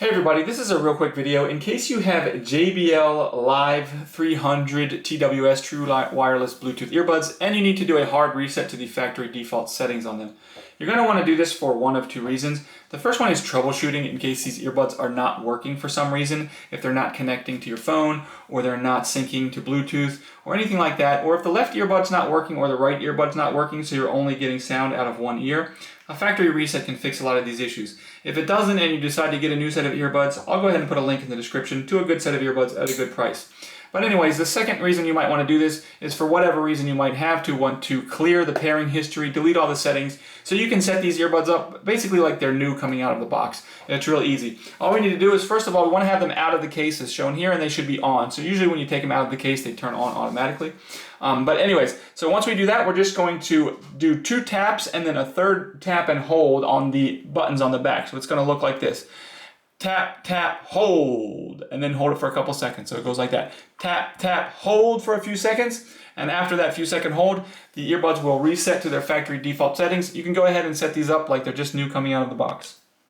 Hey everybody, this is a real quick video. In case you have JBL Live 300 TWS True Wireless Bluetooth Earbuds and you need to do a hard reset to the factory default settings on them. You're going to want to do this for one of two reasons. The first one is troubleshooting in case these earbuds are not working for some reason, if they're not connecting to your phone or they're not syncing to Bluetooth or anything like that, or if the left earbud's not working or the right earbud's not working so you're only getting sound out of one ear. A factory reset can fix a lot of these issues. If it doesn't and you decide to get a new set of earbuds, I'll go ahead and put a link in the description to a good set of earbuds at a good price. But anyways, the second reason you might want to do this is for whatever reason you might have to want to clear the pairing history, delete all the settings, so you can set these earbuds up basically like they're new coming out of the box. It's real easy. All we need to do is, first of all, we want to have them out of the case as shown here, and they should be on. So usually when you take them out of the case, they turn on automatically. But anyways, so once we do that, we're just going to do 2 taps and then a third tap and hold on the buttons on the back. So it's going to look like this. Tap, tap, hold, and then hold it for a couple seconds. So it goes like that. Tap, tap, hold for a few seconds, and after that few second hold, the earbuds will reset to their factory default settings. You can go ahead and set these up like they're just new coming out of the box.